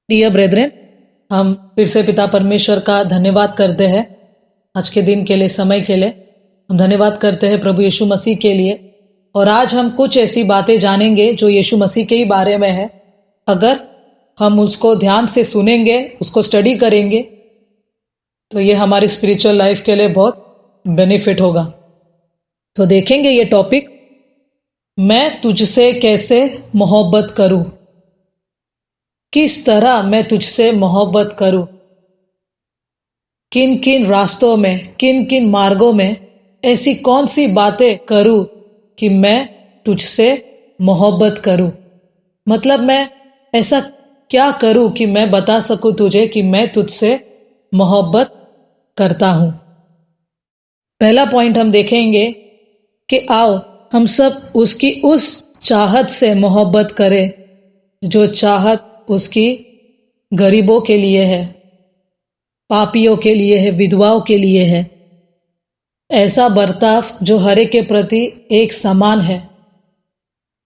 प्रिय ब्रेदरेन, हम फिर से पिता परमेश्वर का धन्यवाद करते हैं आज के दिन के लिए, समय के लिए। हम धन्यवाद करते हैं प्रभु यीशु मसीह के लिए। और आज हम कुछ ऐसी बातें जानेंगे जो यीशु मसीह के ही बारे में है। अगर हम उसको ध्यान से सुनेंगे, उसको स्टडी करेंगे, तो ये हमारी स्पिरिचुअल लाइफ के लिए बहुत बेनिफिट होगा। तो देखेंगे ये टॉपिक, मैं तुझसे कैसे मोहब्बत करूं। किस तरह मैं तुझसे मोहब्बत करूं, किन किन रास्तों में, किन किन मार्गों में ऐसी कौन सी बातें करूं कि मैं तुझसे मोहब्बत करूं। मतलब मैं ऐसा क्या करूं कि मैं बता सकूं तुझे कि मैं तुझसे मोहब्बत करता हूं। पहला पॉइंट हम देखेंगे कि आओ हम सब उसकी उस चाहत से मोहब्बत करें जो चाहत उसकी गरीबों के लिए है, पापियों के लिए है, विधवाओं के लिए है। ऐसा बर्ताव जो हर एक के प्रति एक समान है।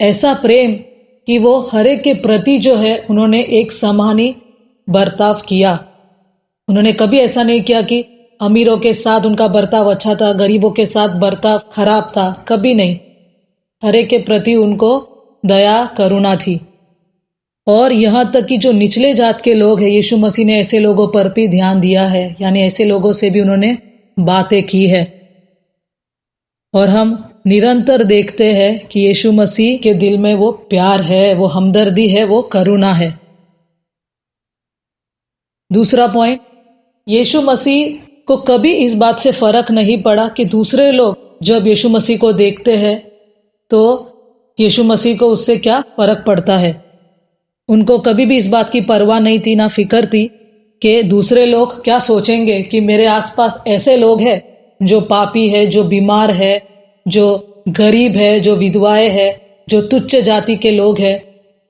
ऐसा प्रेम कि वो हर एक के प्रति जो है उन्होंने एक समान ही बर्ताव किया। उन्होंने कभी ऐसा नहीं किया कि अमीरों के साथ उनका बर्ताव अच्छा था, गरीबों के साथ बर्ताव खराब था, कभी नहीं। हर एक के प्रति उनको दया करुणा थी। और यहाँ तक कि जो निचले जात के लोग हैं, यीशु मसीह ने ऐसे लोगों पर भी ध्यान दिया है, यानी ऐसे लोगों से भी उन्होंने बातें की है। और हम निरंतर देखते हैं कि यीशु मसीह के दिल में वो प्यार है, वो हमदर्दी है, वो करुणा है। दूसरा पॉइंट, यीशु मसीह को कभी इस बात से फर्क नहीं पड़ा कि दूसरे लोग जब यीशु मसीह को देखते हैं तो यीशु मसीह को उससे क्या फर्क पड़ता है। उनको कभी भी इस बात की परवाह नहीं थी, ना फिक्र थी कि दूसरे लोग क्या सोचेंगे कि मेरे आसपास ऐसे लोग हैं जो पापी है, जो बीमार है, जो गरीब है, जो विधवाएं है, जो तुच्छ जाति के लोग हैं।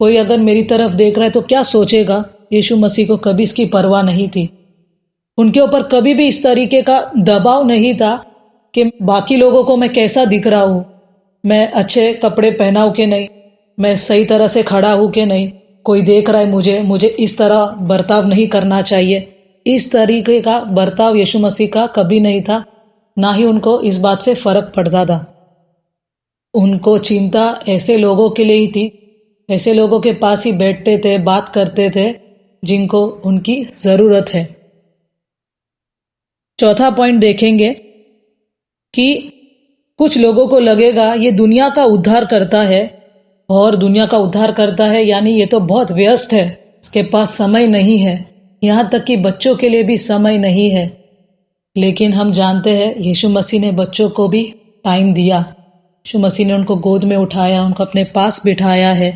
कोई अगर मेरी तरफ देख रहा है तो क्या सोचेगा। यीशु मसीह को कभी इसकी परवाह नहीं थी। उनके ऊपर कभी भी इस तरीके का दबाव नहीं था कि बाकी लोगों को मैं कैसा दिख रहा हूं, मैं अच्छे कपड़े पहना हूं कि नहीं, मैं सही तरह से खड़ा हूं कि नहीं, कोई देख रहा है मुझे इस तरह बर्ताव नहीं करना चाहिए। इस तरीके का बर्ताव यीशु मसीह का कभी नहीं था, ना ही उनको इस बात से फर्क पड़ता था। उनको चिंता ऐसे लोगों के लिए ही थी, ऐसे लोगों के पास ही बैठते थे, बात करते थे जिनको उनकी जरूरत है। चौथा पॉइंट देखेंगे कि कुछ लोगों को लगेगा ये दुनिया का उद्धार करता है, और दुनिया का उद्धार करता है यानी ये तो बहुत व्यस्त है, इसके पास समय नहीं है, यहाँ तक कि बच्चों के लिए भी समय नहीं है। लेकिन हम जानते हैं यीशु मसीह ने बच्चों को भी टाइम दिया। यीशु मसीह ने उनको गोद में उठाया, उनको अपने पास बिठाया है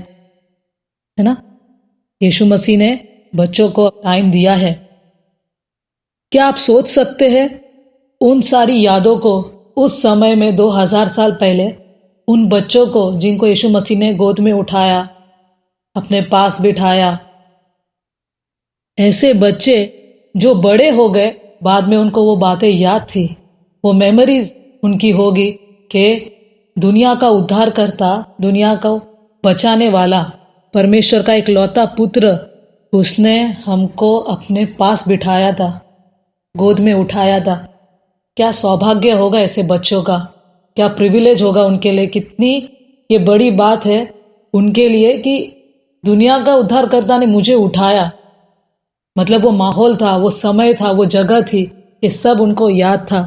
ना। यीशु मसीह ने बच्चों को टाइम दिया है। क्या आप सोच सकते हैं उन सारी यादों को उस समय में 2000 साल पहले, उन बच्चों को जिनको यीशु मसीह ने गोद में उठाया, अपने पास बिठाया। ऐसे बच्चे जो बड़े हो गए, बाद में उनको वो बातें याद थी, वो मेमोरीज उनकी होगी कि दुनिया का उद्धार करता, दुनिया को बचाने वाला परमेश्वर का एक लौता पुत्र, उसने हमको अपने पास बिठाया था, गोद में उठाया था। क्या सौभाग्य होगा ऐसे बच्चों का, क्या प्रिविलेज होगा उनके लिए। कितनी ये बड़ी बात है उनके लिए कि दुनिया का उद्धारकर्ता ने मुझे उठाया। मतलब वो माहौल था, वो समय था, वो जगह थी, ये सब उनको याद था।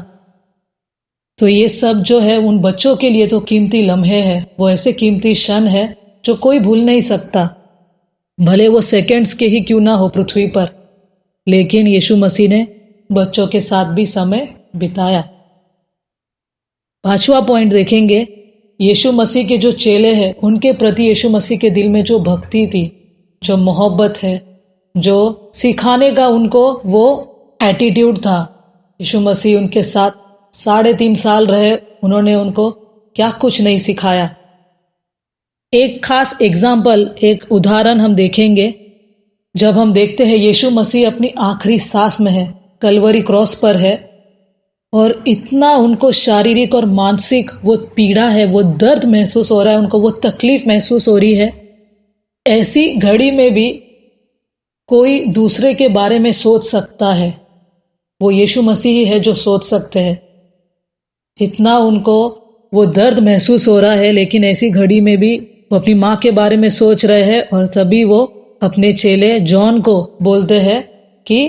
तो ये सब जो है उन बच्चों के लिए तो कीमती लम्हे हैं, वो ऐसे कीमती क्षण है जो कोई भूल नहीं सकता, भले वो सेकंड्स के ही क्यों ना हो पृथ्वी पर। लेकिन यीशु मसीह ने बच्चों के साथ भी समय बिताया। पांचवा पॉइंट देखेंगे, यीशु मसीह के जो चेले हैं उनके प्रति यीशु मसीह के दिल में जो भक्ति थी, जो मोहब्बत है, जो सिखाने का उनको वो एटीट्यूड था। यीशु मसीह उनके साथ 3.5 साल रहे, उन्होंने उनको क्या कुछ नहीं सिखाया। एक खास एग्जाम्पल, एक उदाहरण हम देखेंगे जब हम देखते हैं यीशु मसीह अपनी आखिरी सांस में है, कलवरी क्रॉस पर है, और इतना उनको शारीरिक और मानसिक वो पीड़ा है, वो दर्द महसूस हो रहा है, उनको वो तकलीफ महसूस हो रही है। ऐसी घड़ी में भी कोई दूसरे के बारे में सोच सकता है, वो यीशु मसीह ही है जो सोच सकते हैं। इतना उनको वो दर्द महसूस हो रहा है, लेकिन ऐसी घड़ी में भी वो अपनी माँ के बारे में सोच रहे हैं। और तभी वो अपने चेले जॉन को बोलते हैं कि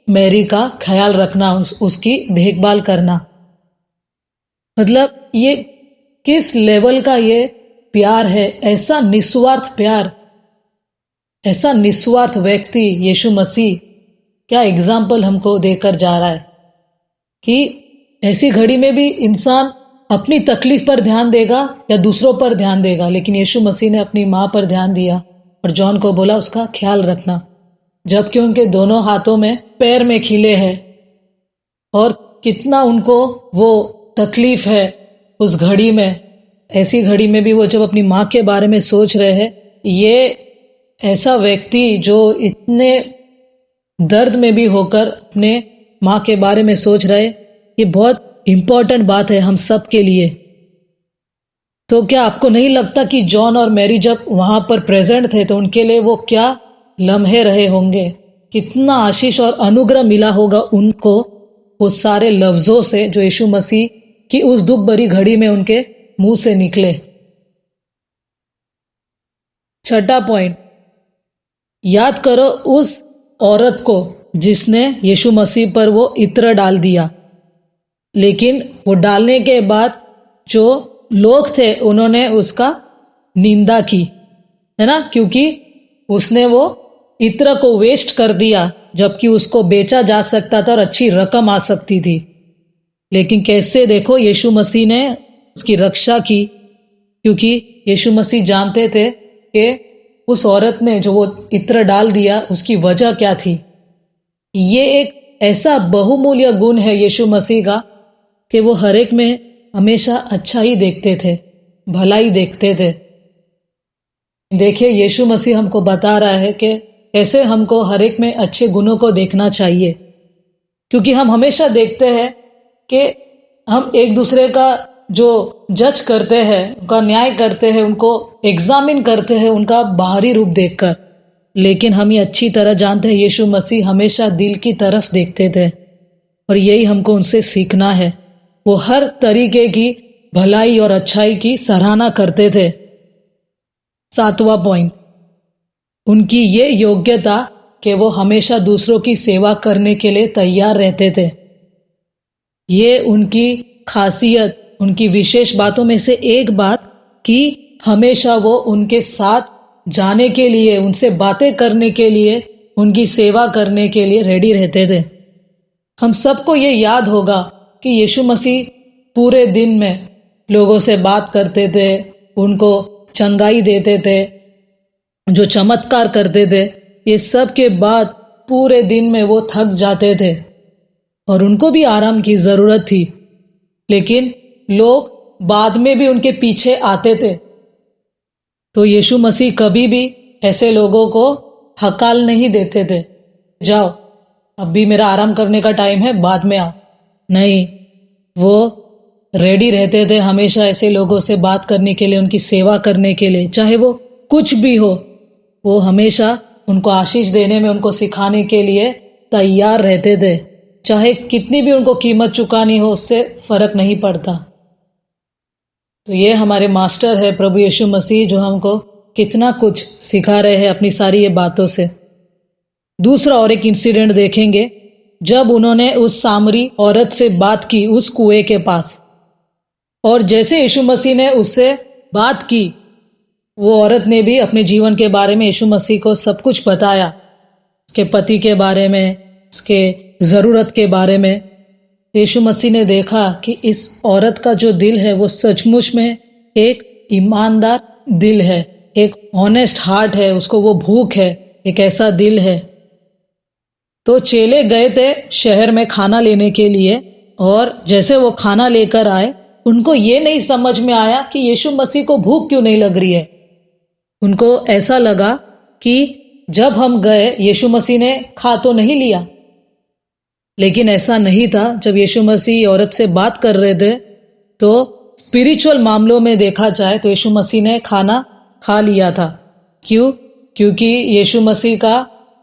मैरी का ख्याल रखना, उसकी देखभाल करना। मतलब ये किस लेवल का ये प्यार है, ऐसा निस्वार्थ प्यार, ऐसा निस्वार्थ व्यक्ति यीशु मसीह क्या एग्जाम्पल हमको देकर जा रहा है कि ऐसी घड़ी में भी इंसान अपनी तकलीफ पर ध्यान देगा या दूसरों पर ध्यान देगा, लेकिन यीशु मसीह ने अपनी माँ पर ध्यान दिया और जॉन को बोला उसका ख्याल रखना, जबकि उनके दोनों हाथों में पैर में खिले हैं। और कितना उनको वो तकलीफ है उस घड़ी में, ऐसी घड़ी में भी वो जब अपनी माँ के बारे में सोच रहे हैं। ये ऐसा व्यक्ति जो इतने दर्द में भी होकर अपने माँ के बारे में सोच रहे, ये बहुत इंपॉर्टेंट बात है हम सब के लिए। तो क्या आपको नहीं लगता कि जॉन और मैरी जब वहां पर प्रेजेंट थे तो उनके लिए वो क्या लम्हे रहे होंगे, कितना आशीष और अनुग्रह मिला होगा उनको वो सारे लफ्जों से जो यीशु मसीह की उस दुख भरी घड़ी में उनके मुंह से निकले। छठा पॉइंट, याद करो उस औरत को जिसने यीशु मसीह पर वो इत्र डाल दिया, लेकिन वो डालने के बाद जो लोग थे उन्होंने उसका निंदा की, है ना, क्योंकि उसने वो इत्र को वेस्ट कर दिया, जबकि उसको बेचा जा सकता था और अच्छी रकम आ सकती थी। लेकिन कैसे देखो यीशु मसीह ने उसकी रक्षा की, क्योंकि यीशु मसीह जानते थे कि उस औरत ने जो वो इत्र डाल दिया उसकी वजह क्या थी। ये एक ऐसा बहुमूल्य गुण है यीशु मसीह का कि वो हर एक में हमेशा अच्छा ही देखते थे, भलाई देखते थे। देखिए यीशु मसीह हमको बता रहा है कि कैसे हमको हर एक में अच्छे गुणों को देखना चाहिए, क्योंकि हम हमेशा देखते हैं कि हम एक दूसरे का जो जज करते हैं, उनका न्याय करते हैं, उनको एग्जामिन करते हैं उनका बाहरी रूप देखकर, लेकिन हम ये अच्छी तरह जानते हैं यीशु मसीह हमेशा दिल की तरफ देखते थे और यही हमको उनसे सीखना है। वो हर तरीके की भलाई और अच्छाई की सराहना करते थे। सातवां पॉइंट, उनकी ये योग्यता कि वो हमेशा दूसरों की सेवा करने के लिए तैयार रहते थे। ये उनकी खासियत, उनकी विशेष बातों में से एक बात कि हमेशा वो उनके साथ जाने के लिए, उनसे बातें करने के लिए, उनकी सेवा करने के लिए रेडी रहते थे। हम सबको ये याद होगा कि यीशु मसीह पूरे दिन में लोगों से बात करते थे, उनको चंगाई देते थे, जो चमत्कार करते थे। ये सब के बाद पूरे दिन में वो थक जाते थे और उनको भी आराम की जरूरत थी, लेकिन लोग बाद में भी उनके पीछे आते थे। तो यीशु मसीह कभी भी ऐसे लोगों को हकाल नहीं देते थे, जाओ अब भी मेरा आराम करने का टाइम है, बाद में आओ। नहीं, वो रेडी रहते थे हमेशा ऐसे लोगों से बात करने के लिए, उनकी सेवा करने के लिए, चाहे वो कुछ भी हो। वो हमेशा उनको आशीष देने में, उनको सिखाने के लिए तैयार रहते थे, चाहे कितनी भी उनको कीमत चुकानी हो, उससे फर्क नहीं पड़ता। तो ये हमारे मास्टर है प्रभु यीशु मसीह, जो हमको कितना कुछ सिखा रहे हैं अपनी सारी ये बातों से। दूसरा और एक इंसिडेंट देखेंगे, जब उन्होंने उस सामरी औरत से बात की उस कुएं के पास, और जैसे यीशु मसीह ने उससे बात की, वो औरत ने भी अपने जीवन के बारे में यीशु मसीह को सब कुछ बताया, उसके पति के बारे में, उसके जरूरत के बारे में। यीशु मसीह ने देखा कि इस औरत का जो दिल है वो सचमुच में एक ईमानदार दिल है, एक ऑनेस्ट हार्ट है, उसको वो भूख है, एक ऐसा दिल है। तो चेले गए थे शहर में खाना लेने के लिए, और जैसे वो खाना लेकर आए, उनको ये नहीं समझ में आया कि यीशु मसीह को भूख क्यों नहीं लग रही है। उनको ऐसा लगा कि जब हम गए यीशु मसीह ने खा तो नहीं लिया, लेकिन ऐसा नहीं था। जब यीशु मसीह औरत से बात कर रहे थे तो स्पिरिचुअल मामलों में देखा जाए तो यीशु मसीह ने खाना खा लिया था। क्यों? क्योंकि यीशु मसीह का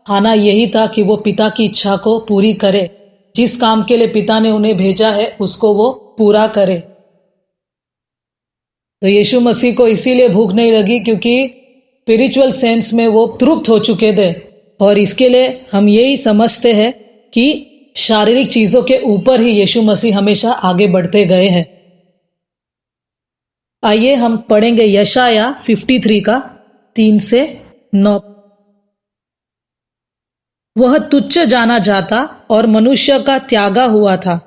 आना यही था कि वो पिता की इच्छा को पूरी करे, जिस काम के लिए पिता ने उन्हें भेजा है उसको वो पूरा करे। तो यीशु मसीह को इसीलिए भूख नहीं लगी क्योंकि स्पिरिचुअल सेंस में वो तृप्त हो चुके थे, और इसके लिए हम यही समझते हैं कि शारीरिक चीजों के ऊपर ही यीशु मसीह हमेशा आगे बढ़ते गए हैं। आइए हम पढ़ेंगे यशाया 53 का 3 से 9। वह तुच्छ जाना जाता और मनुष्य का त्यागा हुआ था।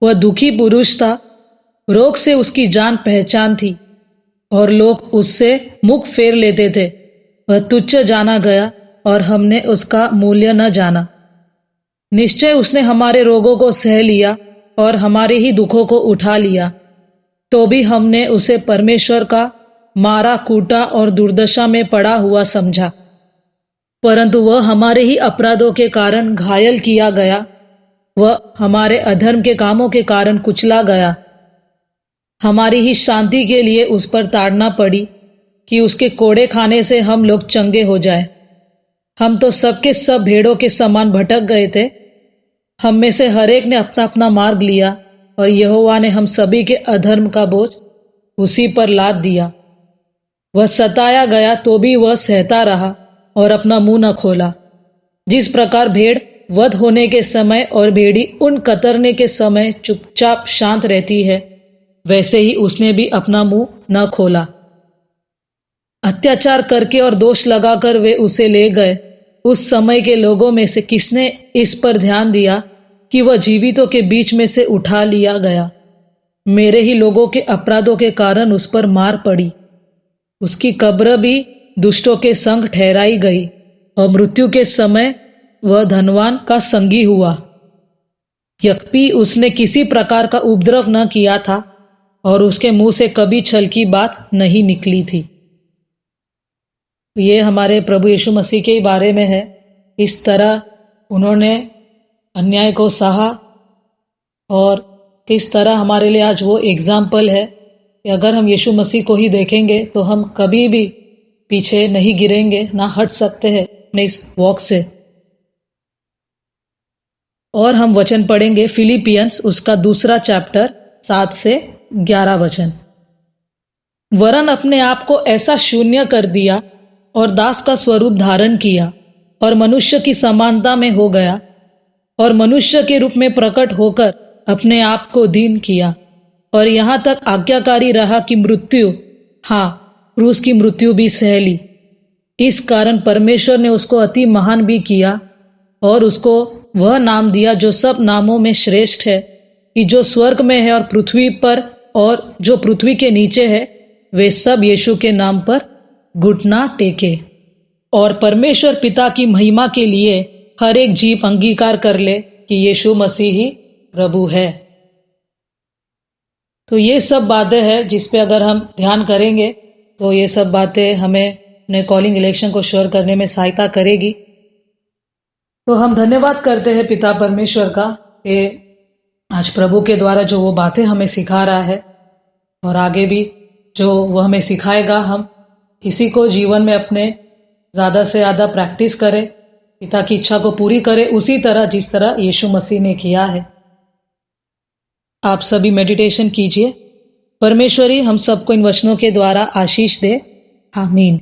वह दुखी पुरुष था, रोग से उसकी जान पहचान थी और लोग उससे मुख फेर लेते थे। वह तुच्छ जाना गया और हमने उसका मूल्य न जाना। निश्चय उसने हमारे रोगों को सह लिया और हमारे ही दुखों को उठा लिया। तो भी हमने उसे परमेश्वर का मारा कूटा और दुर्दशा में पड़ा हुआ समझा। परंतु वह हमारे ही अपराधों के कारण घायल किया गया, वह हमारे अधर्म के कामों के कारण कुचला गया। हमारी ही शांति के लिए उस पर ताड़ना पड़ी कि उसके कोड़े खाने से हम लोग चंगे हो जाए। हम तो सबके सब भेड़ों के समान भटक गए थे, हम में से हर एक ने अपना अपना मार्ग लिया और यहोवा ने हम सभी के अधर्म का बोझ उसी पर लाद दिया। वह सताया गया तो भी वह सहता रहा और अपना मुंह न खोला। जिस प्रकार भेड़ वध होने के समय और भेड़ी उन कतरने के समय चुपचाप शांत रहती है, वैसे ही उसने भी अपना मुंह न खोला। अत्याचार करके और दोष लगाकर वे उसे ले गए। उस समय के लोगों में से किसने इस पर ध्यान दिया कि वह जीवितों के बीच में से उठा लिया गया? मेरे ही लोगों के अपराधों के कारण उस पर मार पड़ी। उसकी कब्र भी दुष्टों के संग ठहराई गई और मृत्यु के समय वह धनवान का संगी हुआ। यद्यपि उसने किसी प्रकार का उपद्रव न किया था और उसके मुंह से कभी छल की बात नहीं निकली थी। ये हमारे प्रभु यीशु मसीह के ही बारे में है। इस तरह उन्होंने अन्याय को सहा और किस तरह हमारे लिए आज वो एग्जाम्पल है कि अगर हम यीशु मसीह को ही देखेंगे तो हम कभी भी पीछे नहीं गिरेंगे, ना हट सकते हैं अपने इस वॉक से। और हम वचन पढ़ेंगे फिलिपियंस उसका 2 चैप्टर 7 से 11 वचन। वरन अपने आप को ऐसा शून्य कर दिया और दास का स्वरूप धारण किया और मनुष्य की समानता में हो गया और मनुष्य के रूप में प्रकट होकर अपने आप को दीन किया और यहाँ तक आज्ञाकारी रहा कि मृत्यु, हाँ क्रूस की मृत्यु भी सह ली। इस कारण परमेश्वर ने उसको अति महान भी किया और उसको वह नाम दिया जो सब नामों में श्रेष्ठ है, कि जो स्वर्ग में है और पृथ्वी पर और जो पृथ्वी के नीचे है, वे सब यीशु के नाम पर घुटना टेके और परमेश्वर पिता की महिमा के लिए हर एक जीव अंगीकार कर ले कि यीशु मसीह ही प्रभु है। तो ये सब बातें हैं जिस पे अगर हम ध्यान करेंगे तो ये सब बातें हमें अपने कॉलिंग इलेक्शन को श्योर करने में सहायता करेगी। तो हम धन्यवाद करते हैं पिता परमेश्वर का कि आज प्रभु के द्वारा जो वो बातें हमें सिखा रहा है और आगे भी जो वो हमें सिखाएगा, हम इसी को जीवन में अपने ज़्यादा से ज़्यादा प्रैक्टिस करें, पिता की इच्छा को पूरी करें उसी तरह जिस तरह यीशु मसीह ने किया है। आप सभी मेडिटेशन कीजिए। परमेश्वरी हम सबको इन वचनों के द्वारा आशीष दे। आमीन।